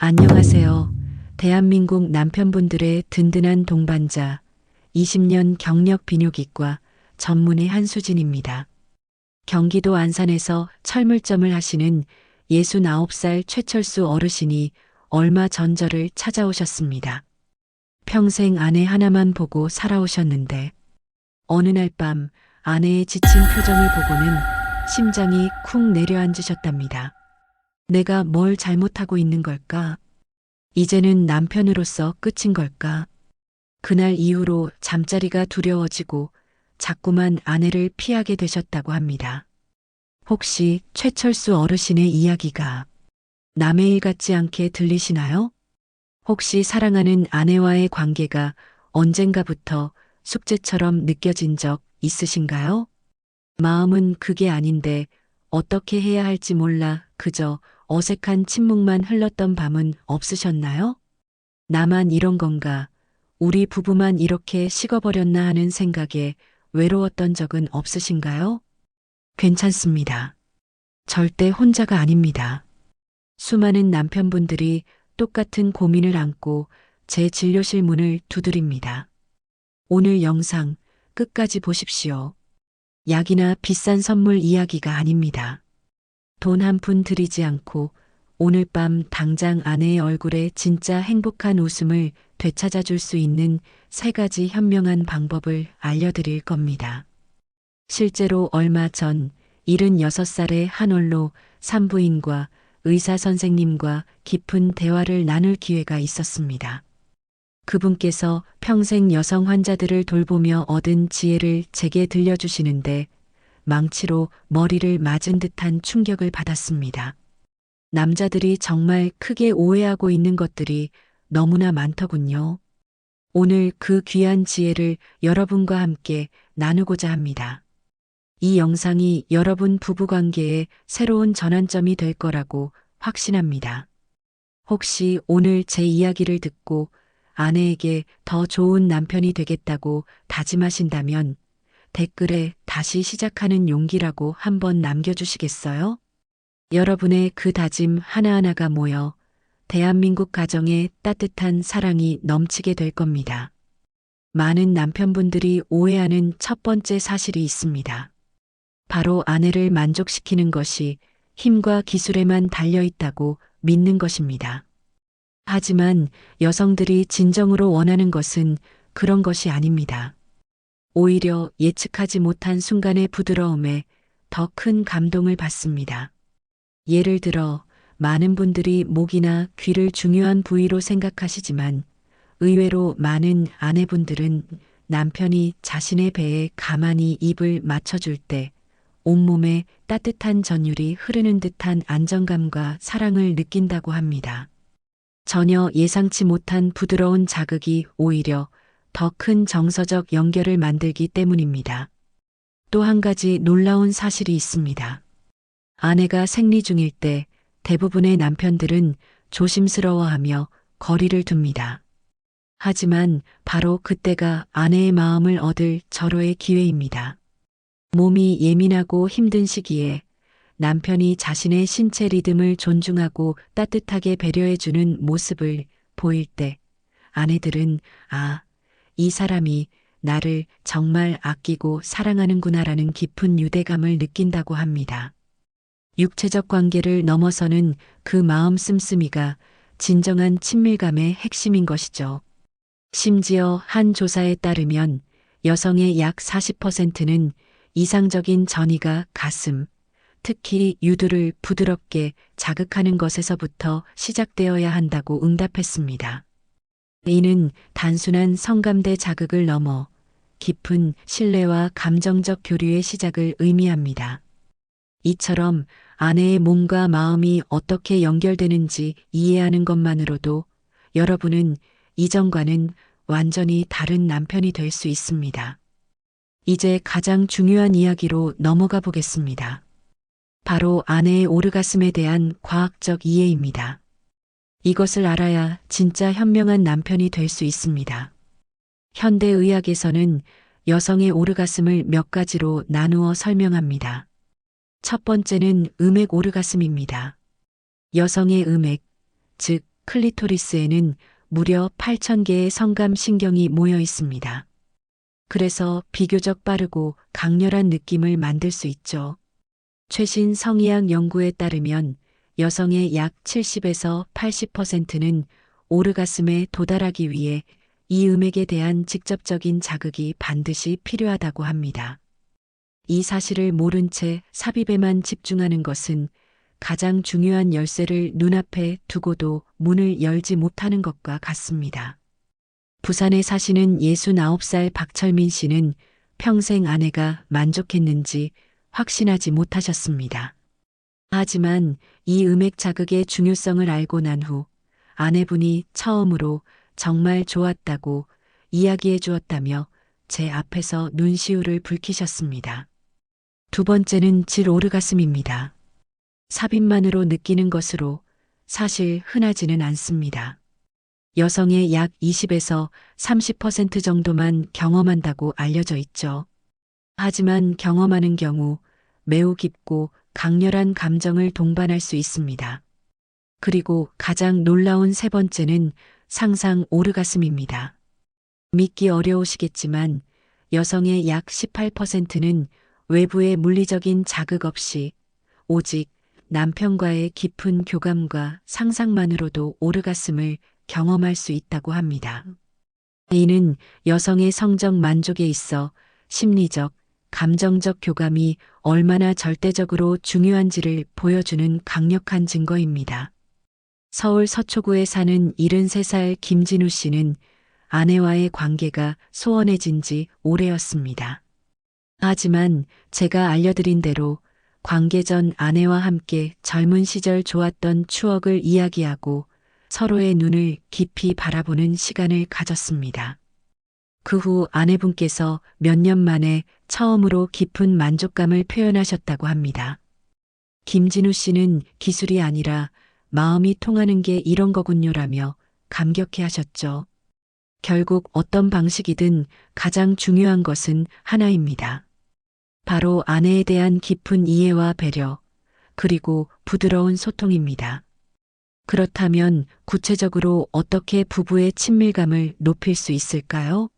안녕하세요. 대한민국 남편분들의 든든한 동반자, 20년 경력 비뇨기과 전문의 한수진입니다. 경기도 안산에서 철물점을 하시는 69살 최철수 어르신이 얼마 전 저를 찾아오셨습니다. 평생 아내 하나만 보고 살아오셨는데 어느 날 밤 아내의 지친 표정을 보고는 심장이 쿵 내려앉으셨답니다. 내가 뭘 잘못하고 있는 걸까? 이제는 남편으로서 끝인 걸까? 그날 이후로 잠자리가 두려워지고 자꾸만 아내를 피하게 되셨다고 합니다. 혹시 최철수 어르신의 이야기가 남의 일 같지 않게 들리시나요? 혹시 사랑하는 아내와의 관계가 언젠가부터 숙제처럼 느껴진 적 있으신가요? 마음은 그게 아닌데 어떻게 해야 할지 몰라 그저 어색한 침묵만 흘렀던 밤은 없으셨나요? 나만 이런 건가? 우리 부부만 이렇게 식어버렸나 하는 생각에 외로웠던 적은 없으신가요? 괜찮습니다. 절대 혼자가 아닙니다. 수많은 남편분들이 똑같은 고민을 안고 제 진료실 문을 두드립니다. 오늘 영상 끝까지 보십시오. 약이나 비싼 선물 이야기가 아닙니다. 돈 한 푼 들이지 않고 오늘 밤 당장 아내의 얼굴에 진짜 행복한 웃음을 되찾아 줄 수 있는 3가지 현명한 방법을 알려드릴 겁니다. 실제로 얼마 전 76살의 한 원로 산부인과 의사 선생님과 깊은 대화를 나눌 기회가 있었습니다. 그분께서 평생 여성 환자들을 돌보며 얻은 지혜를 제게 들려주시는데 망치로 머리를 맞은 듯한 충격을 받았습니다. 남자들이 정말 크게 오해하고 있는 것들이 너무나 많더군요. 오늘 그 귀한 지혜를 여러분과 함께 나누고자 합니다. 이 영상이 여러분 부부관계에 새로운 전환점이 될 거라고 확신합니다. 혹시 오늘 제 이야기를 듣고 아내에게 더 좋은 남편이 되겠다고 다짐하신다면 댓글에 다시 시작하는 용기라고 한번 남겨주시겠어요? 여러분의 그 다짐 하나하나가 모여 대한민국 가정에 따뜻한 사랑이 넘치게 될 겁니다. 많은 남편분들이 오해하는 첫 번째 사실이 있습니다. 바로 아내를 만족시키는 것이 힘과 기술에만 달려있다고 믿는 것입니다. 하지만 여성들이 진정으로 원하는 것은 그런 것이 아닙니다. 오히려 예측하지 못한 순간의 부드러움에 더 큰 감동을 받습니다. 예를 들어 많은 분들이 목이나 귀를 중요한 부위로 생각하시지만 의외로 많은 아내분들은 남편이 자신의 배에 가만히 입을 맞춰줄 때 온몸에 따뜻한 전율이 흐르는 듯한 안정감과 사랑을 느낀다고 합니다. 전혀 예상치 못한 부드러운 자극이 오히려 더 큰 정서적 연결을 만들기 때문입니다. 또 한 가지 놀라운 사실이 있습니다. 아내가 생리 중일 때 대부분의 남편들은 조심스러워하며 거리를 둡니다. 하지만 바로 그때가 아내의 마음을 얻을 절호의 기회입니다. 몸이 예민하고 힘든 시기에 남편이 자신의 신체 리듬을 존중하고 따뜻하게 배려해주는 모습을 보일 때 아내들은 이 사람이 나를 정말 아끼고 사랑하는구나라는 깊은 유대감을 느낀다고 합니다. 육체적 관계를 넘어서는 그 마음 씀씀이가 진정한 친밀감의 핵심인 것이죠. 심지어 한 조사에 따르면 여성의 약 40%는 이상적인 전이가 가슴, 특히 유두를 부드럽게 자극하는 것에서부터 시작되어야 한다고 응답했습니다. 이는 단순한 성감대 자극을 넘어 깊은 신뢰와 감정적 교류의 시작을 의미합니다. 이처럼 아내의 몸과 마음이 어떻게 연결되는지 이해하는 것만으로도 여러분은 이전과는 완전히 다른 남편이 될 수 있습니다. 이제 가장 중요한 이야기로 넘어가 보겠습니다. 바로 아내의 오르가슴에 대한 과학적 이해입니다. 이것을 알아야 진짜 현명한 남편이 될 수 있습니다. 현대의학에서는 여성의 오르가슴을 몇 가지로 나누어 설명합니다. 첫 번째는 음액 오르가슴입니다. 여성의 음액, 즉 클리토리스에는 무려 8,000개의 성감 신경이 모여 있습니다. 그래서 비교적 빠르고 강렬한 느낌을 만들 수 있죠. 최신 성의학 연구에 따르면 여성의 약 70에서 80%는 오르가슴에 도달하기 위해 이 음액에 대한 직접적인 자극이 반드시 필요하다고 합니다. 이 사실을 모른 채 삽입에만 집중하는 것은 가장 중요한 열쇠를 눈앞에 두고도 문을 열지 못하는 것과 같습니다. 부산에 사시는 69살 박철민 씨는 평생 아내가 만족했는지 확신하지 못하셨습니다. 하지만 이 음액 자극의 중요성을 알고 난 후 아내분이 처음으로 정말 좋았다고 이야기해 주었다며 제 앞에서 눈시울을 붉히셨습니다. 두 번째는 질 오르가슴입니다. 삽입만으로 느끼는 것으로 사실 흔하지는 않습니다. 여성의 약 20에서 30% 정도만 경험한다고 알려져 있죠. 하지만 경험하는 경우 매우 깊고 강렬한 감정을 동반할 수 있습니다. 그리고 가장 놀라운 세 번째는 상상 오르가슴입니다. 믿기 어려우시겠지만 여성의 약 18%는 외부의 물리적인 자극 없이 오직 남편과의 깊은 교감과 상상만으로도 오르가슴을 경험할 수 있다고 합니다. 이는 여성의 성적 만족에 있어 심리적, 감정적 교감이 얼마나 절대적으로 중요한지를 보여주는 강력한 증거입니다. 서울 서초구에 사는 73살 김진우 씨는 아내와의 관계가 소원해진 지 오래였습니다. 하지만 제가 알려드린 대로 관계 전 아내와 함께 젊은 시절 좋았던 추억을 이야기하고 서로의 눈을 깊이 바라보는 시간을 가졌습니다. 그 후 아내분께서 몇 년 만에 처음으로 깊은 만족감을 표현하셨다고 합니다. 김진우 씨는 기술이 아니라 마음이 통하는 게 이런 거군요라며 감격해 하셨죠. 결국 어떤 방식이든 가장 중요한 것은 하나입니다. 바로 아내에 대한 깊은 이해와 배려, 그리고 부드러운 소통입니다. 그렇다면 구체적으로 어떻게 부부의 친밀감을 높일 수 있을까요?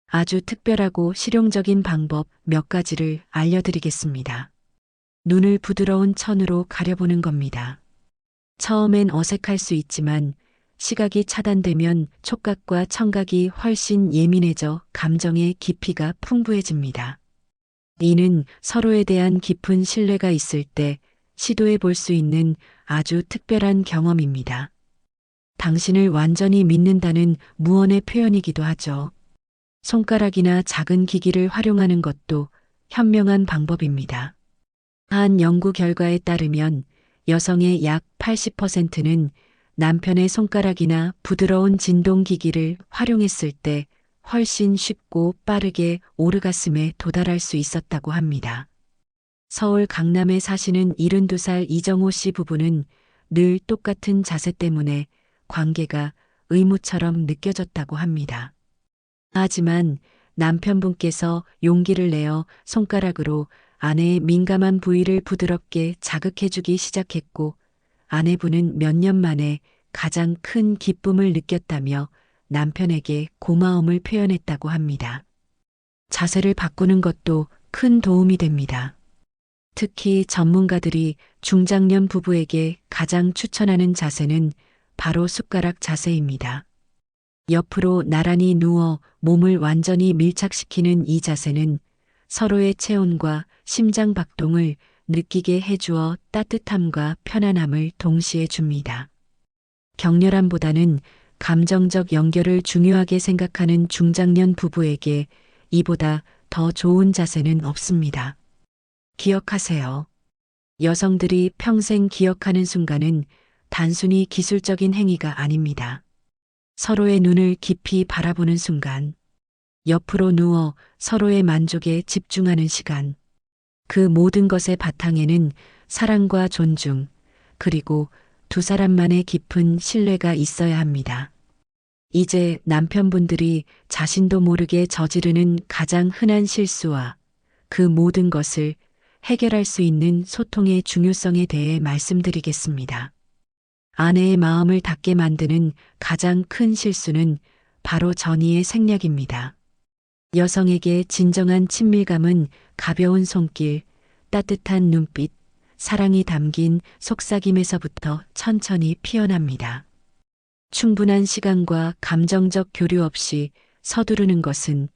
아주 특별하고 실용적인 방법 몇 가지를 알려드리겠습니다. 눈을 부드러운 천으로 가려보는 겁니다. 처음엔 어색할 수 있지만 시각이 차단되면 촉각과 청각이 훨씬 예민해져 감정의 깊이가 풍부해집니다. 이는 서로에 대한 깊은 신뢰가 있을 때 시도해 볼 수 있는 아주 특별한 경험입니다. 당신을 완전히 믿는다는 무언의 표현이기도 하죠. 손가락이나 작은 기기를 활용하는 것도 현명한 방법입니다. 한 연구 결과에 따르면 여성의 약 80%는 남편의 손가락이나 부드러운 진동기기를 활용했을 때 훨씬 쉽고 빠르게 오르가슴에 도달할 수 있었다고 합니다. 서울 강남에 사시는 72살 이정호 씨 부부는 늘 똑같은 자세 때문에 관계가 의무처럼 느껴졌다고 합니다. 하지만 남편분께서 용기를 내어 손가락으로 아내의 민감한 부위를 부드럽게 자극해주기 시작했고 아내분은 몇 년 만에 가장 큰 기쁨을 느꼈다며 남편에게 고마움을 표현했다고 합니다. 자세를 바꾸는 것도 큰 도움이 됩니다. 특히 전문가들이 중장년 부부에게 가장 추천하는 자세는 바로 숟가락 자세입니다. 옆으로 나란히 누워 몸을 완전히 밀착시키는 이 자세는 서로의 체온과 심장 박동을 느끼게 해주어 따뜻함과 편안함을 동시에 줍니다. 격렬함보다는 감정적 연결을 중요하게 생각하는 중장년 부부에게 이보다 더 좋은 자세는 없습니다. 기억하세요. 여성들이 평생 기억하는 순간은 단순히 기술적인 행위가 아닙니다. 서로의 눈을 깊이 바라보는 순간, 옆으로 누워 서로의 만족에 집중하는 시간, 그 모든 것의 바탕에는 사랑과 존중, 그리고 두 사람만의 깊은 신뢰가 있어야 합니다. 이제 남편분들이 자신도 모르게 저지르는 가장 흔한 실수와 그 모든 것을 해결할 수 있는 소통의 중요성에 대해 말씀드리겠습니다. 아내의 마음을 닫게 만드는 가장 큰 실수는 바로 전이의 생략입니다. 여성에게 진정한 친밀감은 가벼운 손길, 따뜻한 눈빛, 사랑이 담긴 속삭임에서부터 천천히 피어납니다. 충분한 시간과 감정적 교류 없이 서두르는 것은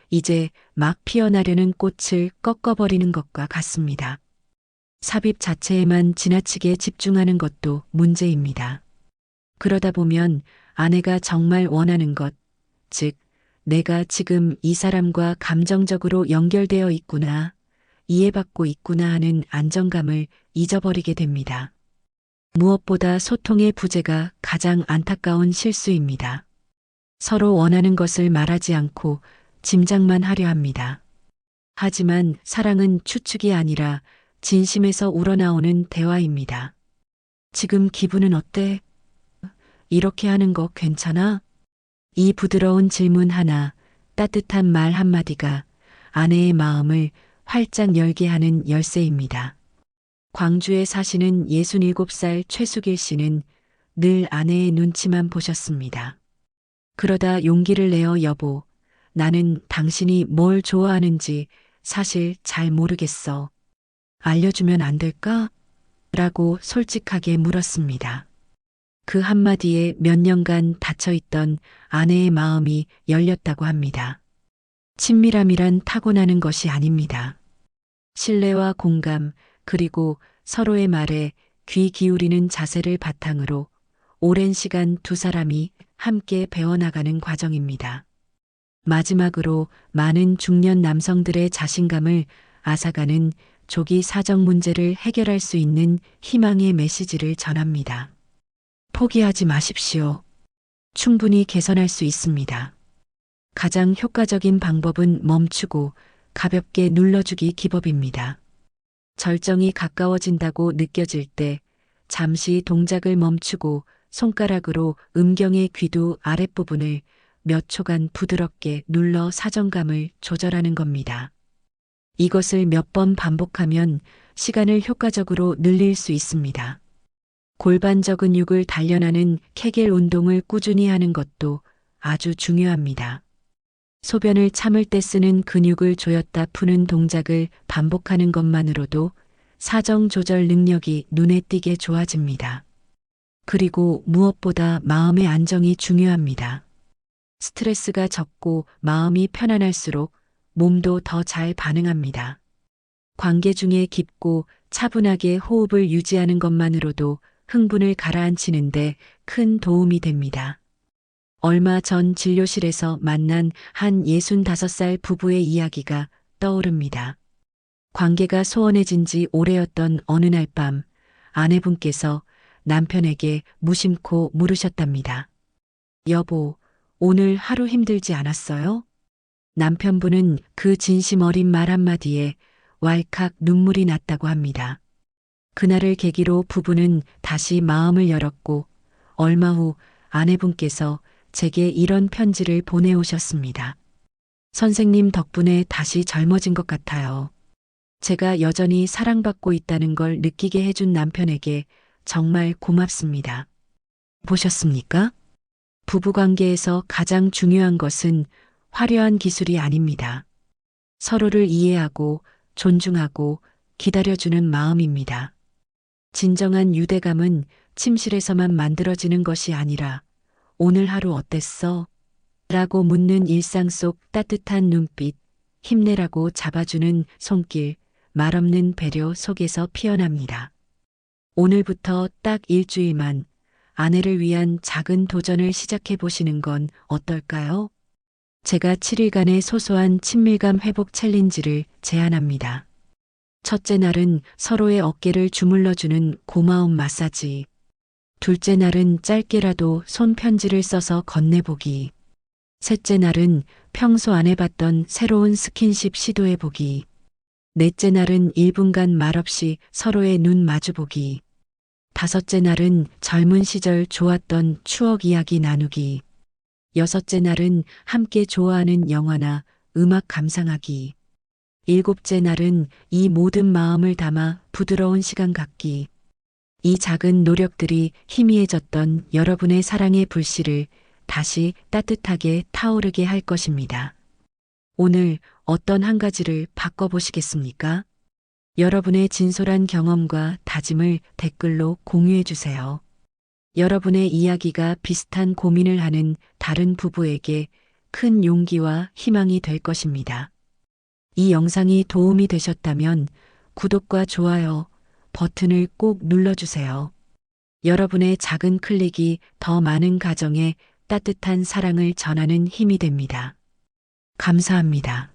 이제 막 피어나려는 꽃을 꺾어버리는 것과 같습니다. 삽입 자체에만 지나치게 집중하는 것도 문제입니다. 그러다 보면 아내가 정말 원하는 것, 즉, 내가 지금 이 사람과 감정적으로 연결되어 있구나, 이해받고 있구나 하는 안정감을 잊어버리게 됩니다. 무엇보다 소통의 부재가 가장 안타까운 실수입니다. 서로 원하는 것을 말하지 않고 짐작만 하려 합니다. 하지만 사랑은 추측이 아니라 진심에서 우러나오는 대화입니다. 지금 기분은 어때? 이렇게 하는 거 괜찮아? 이 부드러운 질문 하나, 따뜻한 말 한마디가 아내의 마음을 활짝 열게 하는 열쇠입니다. 광주에 사시는 67살 최수길 씨는 늘 아내의 눈치만 보셨습니다. 그러다 용기를 내어 여보, 나는 당신이 뭘 좋아하는지 사실 잘 모르겠어. 알려주면 안 될까? 라고 솔직하게 물었습니다. 그 한마디에 몇 년간 닫혀있던 아내의 마음이 열렸다고 합니다. 친밀함이란 타고나는 것이 아닙니다. 신뢰와 공감, 그리고 서로의 말에 귀 기울이는 자세를 바탕으로 오랜 시간 두 사람이 함께 배워나가는 과정입니다. 마지막으로 많은 중년 남성들의 자신감을 앗아가는 조기 사정 문제를 해결할 수 있는 희망의 메시지를 전합니다. 포기하지 마십시오. 충분히 개선할 수 있습니다. 가장 효과적인 방법은 멈추고 가볍게 눌러주기 기법입니다. 절정이 가까워진다고 느껴질 때 잠시 동작을 멈추고 손가락으로 음경의 귀두 아랫부분을 몇 초간 부드럽게 눌러 사정감을 조절하는 겁니다. 이것을 몇 번 반복하면 시간을 효과적으로 늘릴 수 있습니다. 골반저 근육을 단련하는 케겔 운동을 꾸준히 하는 것도 아주 중요합니다. 소변을 참을 때 쓰는 근육을 조였다 푸는 동작을 반복하는 것만으로도 사정 조절 능력이 눈에 띄게 좋아집니다. 그리고 무엇보다 마음의 안정이 중요합니다. 스트레스가 적고 마음이 편안할수록 몸도 더 잘 반응합니다. 관계 중에 깊고 차분하게 호흡을 유지하는 것만으로도 흥분을 가라앉히는데 큰 도움이 됩니다. 얼마 전 진료실에서 만난 한 65살 부부의 이야기가 떠오릅니다. 관계가 소원해진 지 오래였던 어느 날 밤 아내분께서 남편에게 무심코 물으셨답니다. 여보, 오늘 하루 힘들지 않았어요? 남편분은 그 진심 어린 말 한마디에 왈칵 눈물이 났다고 합니다. 그날을 계기로 부부는 다시 마음을 열었고 얼마 후 아내분께서 제게 이런 편지를 보내오셨습니다. 선생님 덕분에 다시 젊어진 것 같아요. 제가 여전히 사랑받고 있다는 걸 느끼게 해준 남편에게 정말 고맙습니다. 보셨습니까? 부부관계에서 가장 중요한 것은 화려한 기술이 아닙니다. 서로를 이해하고 존중하고 기다려주는 마음입니다. 진정한 유대감은 침실에서만 만들어지는 것이 아니라 오늘 하루 어땠어? 라고 묻는 일상 속 따뜻한 눈빛, 힘내라고 잡아주는 손길, 말없는 배려 속에서 피어납니다. 오늘부터 딱 일주일만 아내를 위한 작은 도전을 시작해 보시는 건 어떨까요? 제가 7일간의 소소한 친밀감 회복 챌린지를 제안합니다. 첫째 날은 서로의 어깨를 주물러주는 고마움 마사지. 둘째 날은 짧게라도 손편지를 써서 건네보기. 셋째 날은 평소 안 해봤던 새로운 스킨십 시도해보기. 넷째 날은 1분간 말없이 서로의 눈 마주보기. 다섯째 날은 젊은 시절 좋았던 추억 이야기 나누기. 여섯째 날은 함께 좋아하는 영화나 음악 감상하기. 일곱째 날은 이 모든 마음을 담아 부드러운 시간 갖기. 이 작은 노력들이 희미해졌던 여러분의 사랑의 불씨를 다시 따뜻하게 타오르게 할 것입니다. 오늘 어떤 한 가지를 바꿔보시겠습니까? 여러분의 진솔한 경험과 다짐을 댓글로 공유해 주세요. 여러분의 이야기가 비슷한 고민을 하는 다른 부부에게 큰 용기와 희망이 될 것입니다. 이 영상이 도움이 되셨다면 구독과 좋아요 버튼을 꼭 눌러주세요. 여러분의 작은 클릭이 더 많은 가정에 따뜻한 사랑을 전하는 힘이 됩니다. 감사합니다.